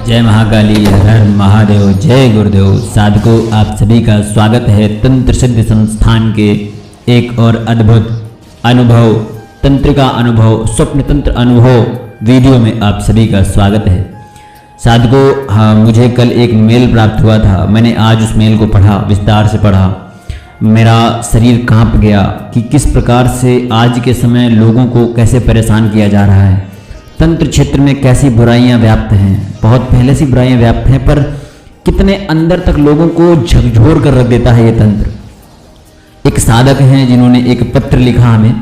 जय महाकाली, हर हर महादेव, जय गुरुदेव। साधकों, आप सभी का स्वागत है तंत्र सिद्धि संस्थान के एक और अद्भुत अनुभव, तंत्र का अनुभव, स्वप्न तंत्र अनुभव वीडियो में आप सभी का स्वागत है। साधकों, हाँ, मुझे कल एक मेल प्राप्त हुआ था। मैंने आज उस मेल को पढ़ा, विस्तार से पढ़ा। मेरा शरीर कांप गया कि किस प्रकार से आज के समय लोगों को कैसे परेशान किया जा रहा है। तंत्र क्षेत्र में कैसी बुराइयां व्याप्त हैं, बहुत पहले से बुराइयां व्याप्त हैं, पर कितने अंदर तक लोगों को झकझोर कर रख देता है ये तंत्र। एक साधक हैं जिन्होंने एक पत्र लिखा हमें,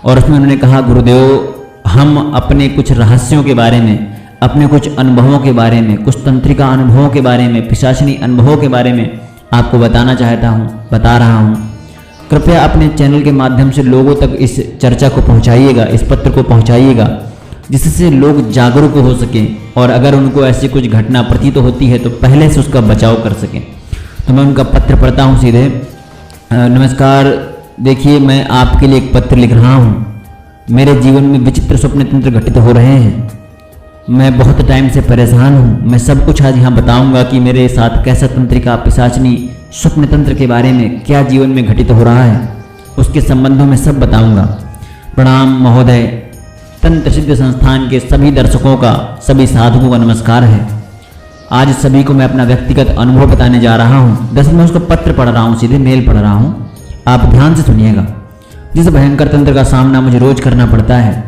और उसमें उन्होंने कहा, गुरुदेव, हम अपने कुछ रहस्यों के बारे में, अपने कुछ अनुभवों के बारे में, कुछ तंत्रिका अनुभवों के बारे में, पिशाचिनी अनुभवों के बारे में आपको बताना चाहता हूँ, बता रहा हूँ। कृपया अपने चैनल के माध्यम से लोगों तक इस चर्चा को पहुँचाइएगा, इस पत्र को पहुँचाइएगा, जिससे लोग जागरूक हो सकें, और अगर उनको ऐसी कुछ घटना प्रतीत होती है तो पहले से उसका बचाव कर सकें। तो मैं उनका पत्र पढ़ता हूँ सीधे। नमस्कार, देखिए, मैं आपके लिए एक पत्र लिख रहा हूँ। मेरे जीवन में विचित्र स्वप्न तंत्र घटित हो रहे हैं। मैं बहुत टाइम से परेशान हूँ। मैं सब कुछ आज यहाँ बताऊँगा कि मेरे साथ कैसा तंत्रिका, पिशाचिनी, स्वप्न तंत्र के बारे में क्या जीवन में घटित हो रहा है, उसके संबंधों में सब बताऊँगा। प्रणाम महोदय। तंत्र सिद्धि संस्थान के सभी दर्शकों का, सभी साधकों का नमस्कार है। आज सभी को मैं अपना व्यक्तिगत अनुभव बताने जा रहा हूँ। दरअसल मैं उसको पत्र पढ़ रहा हूँ, सीधे मेल पढ़ रहा हूँ, आप ध्यान से सुनिएगा। जिस भयंकर तंत्र का सामना मुझे रोज करना पड़ता है,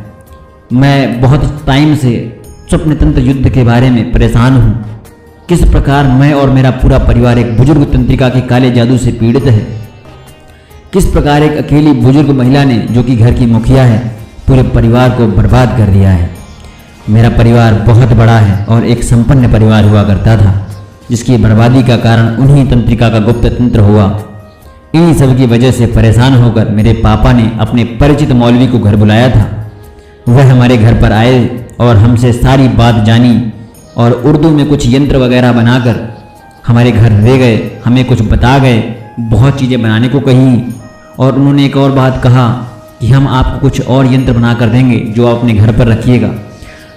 मैं बहुत टाइम से स्वप्न तंत्र युद्ध के बारे में परेशान हूँ। किस प्रकार मैं और मेरा पूरा परिवार एक बुजुर्ग तंत्रिका के काले जादू से पीड़ित है। किस प्रकार एक अकेली बुजुर्ग महिला ने, जो कि घर की मुखिया है, पूरे परिवार को बर्बाद कर दिया है। मेरा परिवार बहुत बड़ा है और एक संपन्न परिवार हुआ करता था, जिसकी बर्बादी का कारण उन्हीं तंत्रिका का गुप्त तंत्र हुआ। इन्हीं सब की वजह से परेशान होकर मेरे पापा ने अपने परिचित मौलवी को घर बुलाया था। वह हमारे घर पर आए और हमसे सारी बात जानी, और उर्दू में कुछ यंत्र वगैरह बनाकर हमारे घर ले गए, हमें कुछ बता गए, बहुत चीज़ें बनाने को कही, और उन्होंने एक और बात कहा कि हम आपको कुछ और यंत्र बना कर देंगे जो आप अपने घर पर रखिएगा।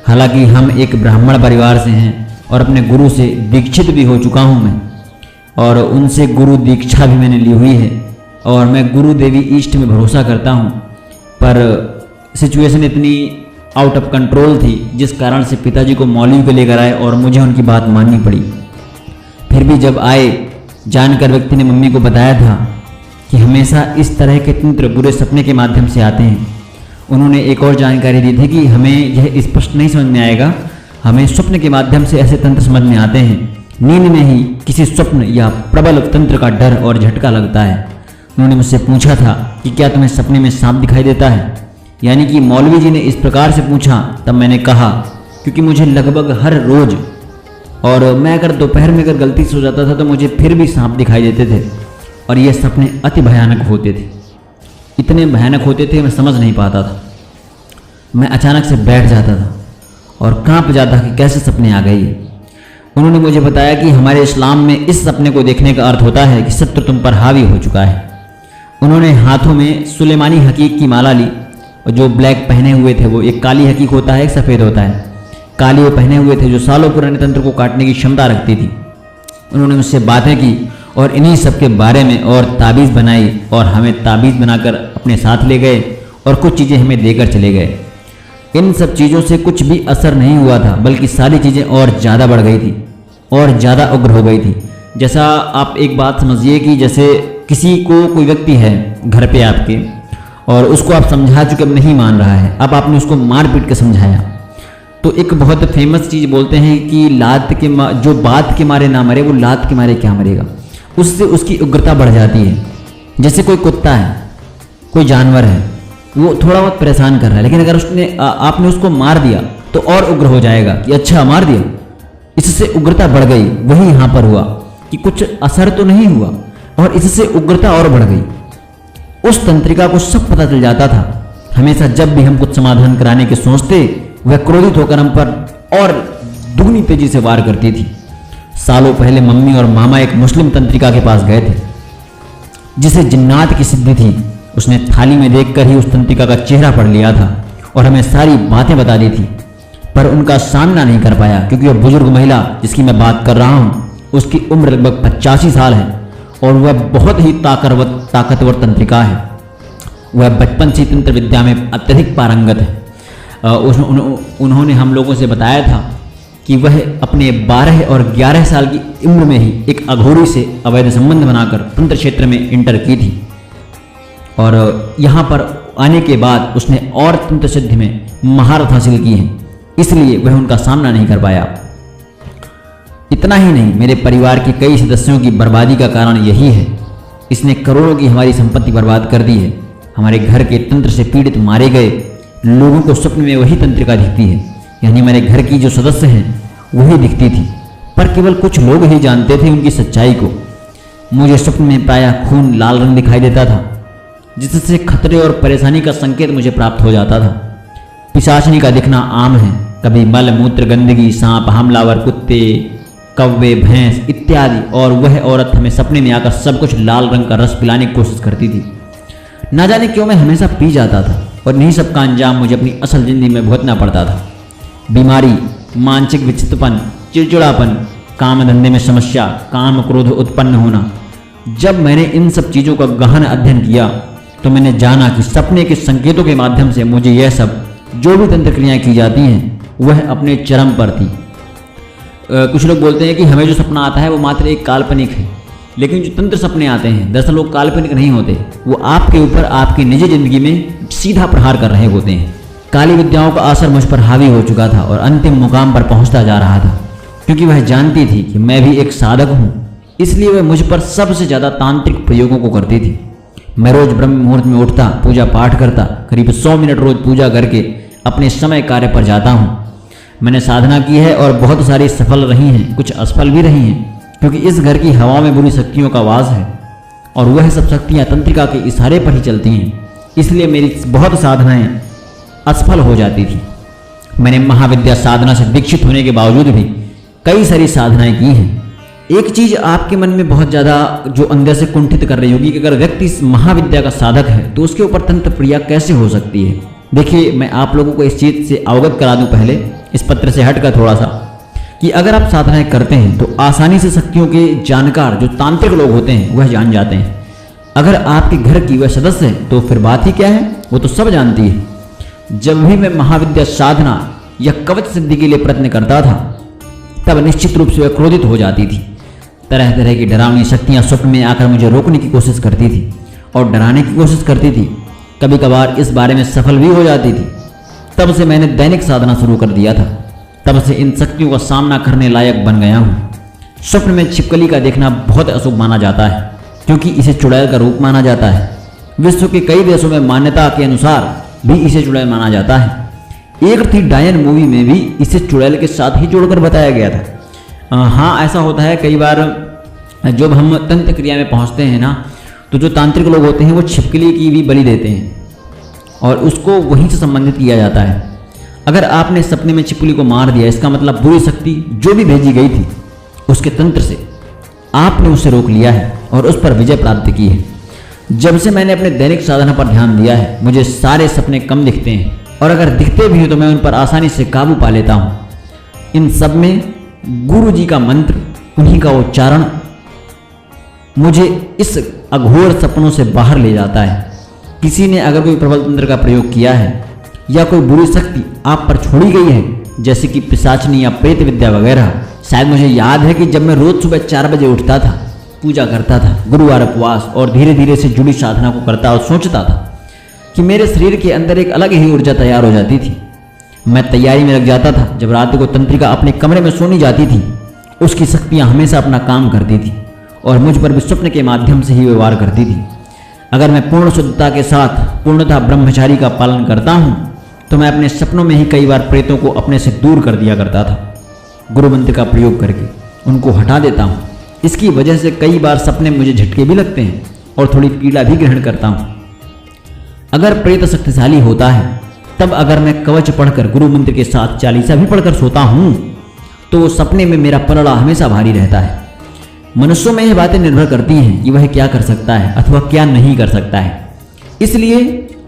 हालांकि हम एक ब्राह्मण परिवार से हैं और अपने गुरु से दीक्षित भी हो चुका हूं मैं, और उनसे गुरु दीक्षा भी मैंने ली हुई है, और मैं गुरु देवी ईष्ट में भरोसा करता हूं। पर सिचुएशन इतनी आउट ऑफ कंट्रोल थी, जिस कारण से पिताजी को मौलवी को लेकर आए और मुझे उनकी बात माननी पड़ी। फिर भी जब आए, जानकर व्यक्ति ने मम्मी को बताया था कि हमेशा इस तरह के तंत्र बुरे सपने के माध्यम से आते हैं। उन्होंने एक और जानकारी दी थी कि हमें यह स्पष्ट नहीं समझ में आएगा, हमें स्वप्न के माध्यम से ऐसे तंत्र समझ में आते हैं। नींद में ही किसी स्वप्न या प्रबल तंत्र का डर और झटका लगता है। उन्होंने मुझसे पूछा था कि क्या तुम्हें सपने में सांप दिखाई देता है, यानी कि मौलवी जी ने इस प्रकार से पूछा। तब मैंने कहा, क्योंकि मुझे लगभग हर रोज, और मैं अगर दोपहर में अगर गलती से सो जाता था तो मुझे फिर भी सांप दिखाई देते थे, और ये सपने अति भयानक होते थे। इतने भयानक होते थे मैं समझ नहीं पाता था। मैं अचानक से बैठ जाता था और कांप जाता कि कैसे सपने आ गए। उन्होंने मुझे बताया कि हमारे इस्लाम में इस सपने को देखने का अर्थ होता है कि शत्रु तुम पर हावी हो चुका है। उन्होंने हाथों में सुलेमानी हकीक की माला ली, और जो ब्लैक पहने हुए थे, वो एक काली हकीक होता है, एक सफ़ेद होता है। काली वो पहने हुए थे जो सालों पुराने तंत्र को काटने की क्षमता रखती थी। उन्होंने मुझसे बातें की और इन्हीं सब के बारे में और ताबीज़ बनाई, और हमें ताबीज़ बनाकर अपने साथ ले गए और कुछ चीज़ें हमें देकर चले गए। इन सब चीज़ों से कुछ भी असर नहीं हुआ था, बल्कि सारी चीज़ें और ज़्यादा बढ़ गई थी और ज़्यादा उग्र हो गई थी। जैसा आप एक बात समझिए कि जैसे किसी को, कोई व्यक्ति है घर पे आपके, और उसको आप समझा चुके, अब नहीं मान रहा है, अब आपने उसको मार पीट के समझाया। तो एक बहुत फेमस चीज़ बोलते हैं कि जो बात के मारे ना मरे, वो लात के मारे क्या मरेगा। उससे उसकी उग्रता बढ़ जाती है। जैसे कोई कुत्ता है, कोई जानवर है, वो थोड़ा बहुत परेशान कर रहा है, लेकिन अगर आपने उसको मार दिया तो और उग्र हो जाएगा कि अच्छा मार दिया, इससे उग्रता बढ़ गई। वही यहाँ पर हुआ कि कुछ असर तो नहीं हुआ और इससे उग्रता और बढ़ गई। उस तंत्रिका को सब पता चल जाता था। हमेशा जब भी हम कुछ समाधान कराने के सोचते, वह क्रोधित होकर हम पर और दुगनी तेजी से वार करती थी। सालों पहले मम्मी और मामा एक मुस्लिम तंत्रिका के पास गए थे, जिसे जिन्नात की सिद्धि थी। उसने थाली में देखकर ही उस तंत्रिका का चेहरा पढ़ लिया था और हमें सारी बातें बता दी थी, पर उनका सामना नहीं कर पाया, क्योंकि वह बुजुर्ग महिला जिसकी मैं बात कर रहा हूँ उसकी उम्र लगभग 85 साल है और वह बहुत ही ताकतवर तंत्रिका है। वह बचपन से तंत्र विद्या में अत्यधिक पारंगत है। उन्होंने हम लोगों से बताया था कि वह अपने 12 और 11 साल की उम्र में ही एक अघोरी से अवैध संबंध बनाकर तंत्र क्षेत्र में इंटर की थी और यहाँ पर आने के बाद उसने और तंत्र सिद्धि में महारत हासिल की है, इसलिए वह उनका सामना नहीं कर पाया। इतना ही नहीं, मेरे परिवार के कई सदस्यों की बर्बादी का कारण यही है। इसने करोड़ों की हमारी संपत्ति बर्बाद कर दी है। हमारे घर के तंत्र से पीड़ित मारे गए लोगों को स्वप्न में वही तंत्रिका दिखती है, यानी मेरे घर की जो सदस्य हैं वही दिखती थी, पर केवल कुछ लोग ही जानते थे उनकी सच्चाई को। मुझे स्वप्न में प्रायः खून लाल रंग दिखाई देता था, जिससे खतरे और परेशानी का संकेत मुझे प्राप्त हो जाता था। पिशाचनी का दिखना आम है, कभी मल मूत्र गंदगी, सांप, हमलावर कुत्ते, कौवे, भैंस इत्यादि, और वह औरत हमें सपने में आकर सब कुछ लाल रंग का रस पिलाने की कोशिश करती थी। ना जाने क्यों मैं हमेशा पी जाता था और इन्हीं सब का अंजाम मुझे अपनी असल जिंदगी में भुगतना पड़ता था। बीमारी, मानसिक विक्षिप्तपन, चिड़चिड़ापन, काम धंधे में समस्या, काम क्रोध उत्पन्न होना। जब मैंने इन सब चीज़ों का गहन अध्ययन किया तो मैंने जाना कि सपने के संकेतों के माध्यम से मुझे यह सब जो भी तंत्र क्रियाएँ की जाती हैं वह अपने चरम पर थी। कुछ लोग बोलते हैं कि हमें जो सपना आता है वो मात्र एक काल्पनिक है, लेकिन जो तंत्र सपने आते हैं दरअसल वो काल्पनिक नहीं होते, वो आपके ऊपर आपकी निजी जिंदगी में सीधा प्रहार कर रहे होते हैं। काली विद्याओं का असर मुझ पर हावी हो चुका था और अंतिम मुकाम पर पहुंचता जा रहा था, क्योंकि वह जानती थी कि मैं भी एक साधक हूँ, इसलिए वह मुझ पर सबसे ज़्यादा तांत्रिक प्रयोगों को करती थी। मैं रोज ब्रह्म मुहूर्त में उठता, पूजा पाठ करता, करीब 100 मिनट रोज पूजा करके अपने समय कार्य पर जाता हूँ। मैंने साधना की है और बहुत सारी सफल रही हैं, कुछ असफल भी रही हैं, क्योंकि इस घर की हवा में बुरी शक्तियों का वास है और वह सब शक्तियाँ तंत्रिका के इशारे पर ही चलती हैं, इसलिए मेरी बहुत साधनाएं असफल हो जाती थी। मैंने महाविद्या साधना से दीक्षित होने के बावजूद भी कई सारी साधनाएं की हैं। एक चीज़ आपके मन में बहुत ज़्यादा जो अंदर से कुंठित कर रही होगी कि अगर व्यक्ति इस महाविद्या का साधक है तो उसके ऊपर तंत्र क्रिया कैसे हो सकती है। देखिए, मैं आप लोगों को इस चीज़ से अवगत करा दूं पहले, इस पत्र से हटकर थोड़ा सा, कि अगर आप साधनाएं करते हैं तो आसानी से शक्तियों के जानकार जो तांत्रिक लोग होते हैं वह जान जाते हैं। अगर आपके घर की वह सदस्य है तो फिर बात ही क्या है, वो तो सब जानती है। जब भी मैं महाविद्या साधना या कवच सिद्धि के लिए प्रयत्न करता था तब निश्चित रूप से वह क्रोधित हो जाती थी। तरह तरह की डरावनी शक्तियां स्वप्न में आकर मुझे रोकने की कोशिश करती थी और डराने की कोशिश करती थी। कभी कभार इस बारे में सफल भी हो जाती थी। तब से मैंने दैनिक साधना शुरू कर दिया था। तब से इन शक्तियों का सामना करने लायक बन गया हूँ। स्वप्न में छिपकली का देखना बहुत अशुभ माना जाता है, क्योंकि इसे चुड़ैल का रूप माना जाता है। विश्व के कई देशों में मान्यता के अनुसार भी इसे चुड़ैल माना जाता है। एक थी डायन मूवी में भी इसे चुड़ैल के साथ ही जोड़कर बताया गया था। हाँ, ऐसा होता है कई बार जब हम तंत्र क्रिया में पहुँचते हैं ना, तो जो तांत्रिक लोग होते हैं वो छिपकली की भी बलि देते हैं और उसको वहीं से संबंधित किया जाता है। अगर आपने सपने में छिपकली को मार दिया, इसका मतलब बुरी शक्ति जो भी भेजी गई थी उसके तंत्र से आपने उसे रोक लिया है और उस पर विजय प्राप्त की है। जब से मैंने अपने दैनिक साधना पर ध्यान दिया है, मुझे सारे सपने कम दिखते हैं और अगर दिखते भी हैं तो मैं उन पर आसानी से काबू पा लेता हूँ। इन सब में गुरु जी का मंत्र, उन्हीं का उच्चारण मुझे इस अघोर सपनों से बाहर ले जाता है। किसी ने अगर कोई प्रबल तंत्र का प्रयोग किया है या कोई बुरी शक्ति आप पर छोड़ी गई है, जैसे कि पिशाचनी या प्रेत विद्या वगैरह। शायद मुझे याद है कि जब मैं रोज सुबह 4 बजे उठता था, पूजा करता था, गुरुवार उपवास और धीरे धीरे से जुड़ी साधना को करता और सोचता था कि मेरे शरीर के अंदर एक अलग ही ऊर्जा तैयार हो जाती थी। मैं तैयारी में लग जाता था। जब रात को तंत्रिका अपने कमरे में सोनी जाती थी, उसकी शक्तियाँ हमेशा अपना काम करती थी और मुझ पर भी स्वप्न के माध्यम से ही व्यवहार करती थी। अगर मैं पूर्ण शुद्धता के साथ पूर्णतः ब्रह्मचारी का पालन करता हूँ तो मैं अपने सपनों में ही कई बार प्रेतों को अपने से दूर कर दिया करता था। गुरु मंत्र का प्रयोग करके उनको हटा देता हूँ। इसकी वजह से कई बार सपने मुझे झटके भी लगते हैं और थोड़ी पीड़ा भी ग्रहण करता हूँ। अगर प्रेत शक्तिशाली होता है तब अगर मैं कवच पढ़कर गुरु मंत्र के साथ चालीसा भी पढ़कर सोता हूँ तो सपने में मेरा पलड़ा हमेशा भारी रहता है। मनुष्यों में यह बातें निर्भर करती हैं कि वह क्या कर सकता है अथवा क्या नहीं कर सकता है। इसलिए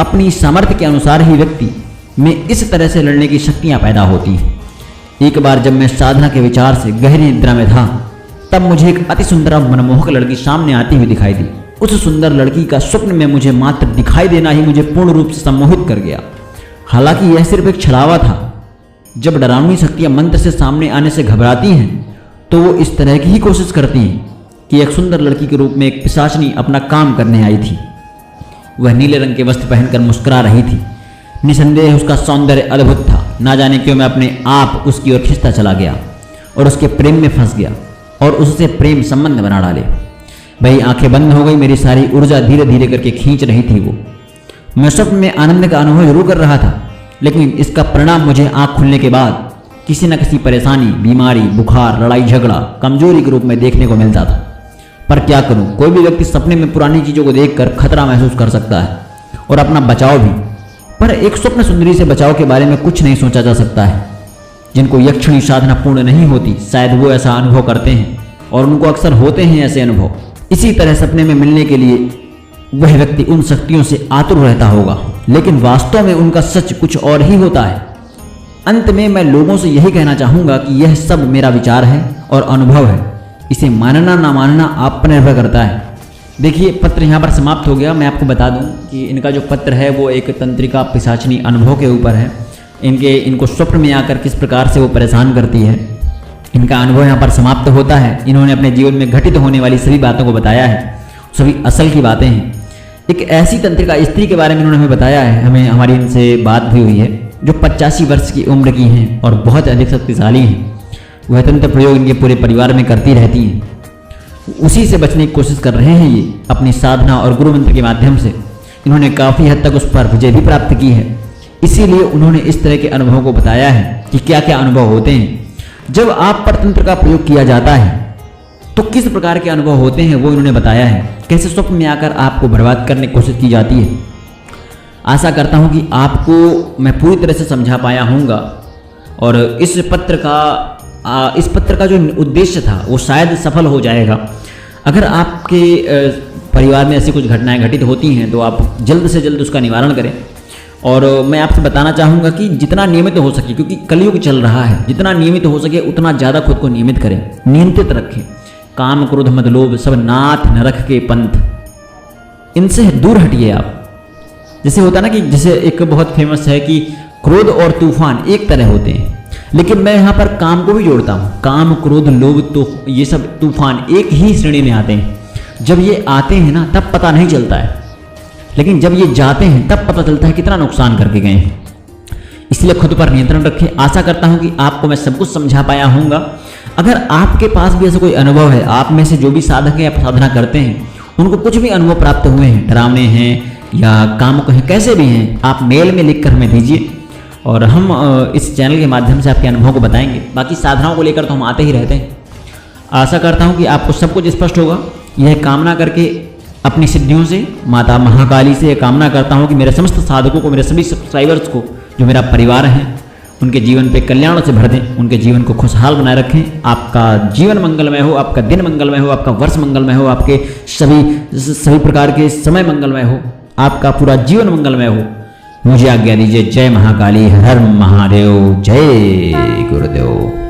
अपनी सामर्थ्य के अनुसार ही व्यक्ति में इस तरह से लड़ने की शक्तियाँ पैदा होती हैं। एक बार जब मैं साधना के विचार से गहरी निद्रा में था, तब मुझे एक अति सुंदर और मनमोहक लड़की सामने आती हुई दिखाई दी। उस सुंदर लड़की का स्वप्न में मुझे मात्र दिखाई देना ही मुझे पूर्ण रूप से सम्मोहित कर गया। हालांकि यह सिर्फ एक छलावा था। जब डरावनी शक्तियां मंत्र से सामने आने से घबराती हैं तो वो इस तरह की ही कोशिश करती हैं कि एक सुंदर लड़की के रूप में एक पिशाचनी अपना काम करने आई थी। वह नीले रंग के वस्त्र पहनकर मुस्कुरा रही थी। निसंदेह उसका सौंदर्य अद्भुत था। ना जाने क्यों मैं अपने आप उसकी ओर खिंचता चला गया और उसके प्रेम में फंस गया और उससे प्रेम संबंध बना डाले। वही आंखें बंद हो गई। मेरी सारी ऊर्जा धीरे धीरे करके खींच रही थी वो। मैं स्वप्न में आनंद का अनुभव जरूर कर रहा था, लेकिन इसका परिणाम मुझे आंख खुलने के बाद किसी न किसी परेशानी, बीमारी, बुखार, लड़ाई झगड़ा, कमजोरी के रूप में देखने को मिलता था। पर क्या करूं, कोई भी व्यक्ति सपने में पुरानी चीजों को देखकर खतरा महसूस कर सकता है और अपना बचाव भी। पर एक स्वप्न सुंदरी से बचाव के बारे में कुछ नहीं सोचा जा सकता है। जिनको यक्षिणी साधना पूर्ण नहीं होती, शायद वो ऐसा अनुभव करते हैं और उनको अक्सर होते हैं ऐसे अनुभव। इसी तरह सपने में मिलने के लिए वह व्यक्ति उन शक्तियों से आतुर रहता होगा, लेकिन वास्तव में उनका सच कुछ और ही होता है। अंत में मैं लोगों से यही कहना चाहूँगा कि यह सब मेरा विचार है और अनुभव है। इसे मानना ना मानना आप पर निर्भर करता है। देखिए, पत्र यहाँ पर समाप्त हो गया। मैं आपको बता दूं कि इनका जो पत्र है वो एक तंत्रिका पिशाचिनी अनुभव के ऊपर है। इनको स्वप्न में आकर किस प्रकार से वो परेशान करती है, इनका अनुभव यहाँ पर समाप्त होता है। इन्होंने अपने जीवन में घटित होने वाली सभी बातों को बताया है, सभी असल की बातें हैं। एक ऐसी तंत्रिका स्त्री के बारे में इन्होंने हमें बताया है, हमारी इनसे बात भी हुई है, जो 85 वर्ष की उम्र की हैं और बहुत अधिक शक्तिशाली हैं। वह तंत्र प्रयोग इनके पूरे परिवार में करती रहती हैं। उसी से बचने की कोशिश कर रहे हैं ये अपनी साधना और गुरु मंत्र के माध्यम से। इन्होंने काफ़ी हद तक उस पर विजय भी प्राप्त की है। इसीलिए उन्होंने इस तरह के अनुभव को बताया है कि क्या क्या अनुभव होते हैं जब आप पर तंत्र का प्रयोग किया जाता है, तो किस प्रकार के अनुभव होते हैं वो इन्होंने बताया है। कैसे स्वप्न में आकर आपको बर्बाद करने की कोशिश की जाती है। आशा करता हूँ कि आपको मैं पूरी तरह से समझा पाया हूँगा और इस पत्र का जो उद्देश्य था वो शायद सफल हो जाएगा। अगर आपके परिवार में ऐसी कुछ घटनाएं घटित होती हैं तो आप जल्द से जल्द उसका निवारण करें। और मैं आपसे बताना चाहूँगा कि जितना नियमित हो सके, क्योंकि कलयुग चल रहा है, जितना नियमित हो सके उतना ज़्यादा खुद को नियमित करें, नियंत्रित रखें। काम क्रोध मद लोभ सब नाथ न रख के पंथ, इनसे दूर हटिए आप। जैसे होता ना कि जैसे एक बहुत फेमस है कि क्रोध और तूफान एक तरह होते हैं, लेकिन मैं यहाँ पर काम को भी जोड़ता हूँ। काम क्रोध लोभ तो ये सब तूफान एक ही श्रेणी में आते हैं। जब ये आते हैं ना तब पता नहीं चलता है, लेकिन जब ये जाते हैं तब पता चलता है कितना नुकसान करके गए हैं। इसलिए खुद पर नियंत्रण रखें। आशा करता हूँ कि आपको मैं सब कुछ समझा पाया हूँगा। अगर आपके पास भी ऐसा कोई अनुभव है, आप में से जो भी साधक या साधना करते हैं उनको कुछ भी अनुभव प्राप्त हुए हैं, डरावने हैं या कामुक हैं, कैसे भी हैं, आप मेल में लिख कर हमें दीजिए और हम इस चैनल के माध्यम से आपके अनुभव को बताएंगे। बाकी साधनाओं को लेकर तो हम आते ही रहते हैं। आशा करता हूँ कि आपको सब कुछ स्पष्ट होगा। यह कामना करके अपनी सिद्धियों से, माता महाकाली से कामना करता हूँ कि मेरे समस्त साधकों को, मेरे सभी सब्सक्राइबर्स को, जो मेरा परिवार है, उनके जीवन पे कल्याण से भर दें, उनके जीवन को खुशहाल बनाए रखें। आपका जीवन मंगलमय हो, आपका दिन मंगलमय हो, आपका वर्ष मंगलमय हो, आपके सभी प्रकार के समय मंगलमय हो, आपका पूरा जीवन मंगलमय हो। मुझे आज्ञा दीजिए। जय महाकाली, हर महादेव, जय गुरुदेव।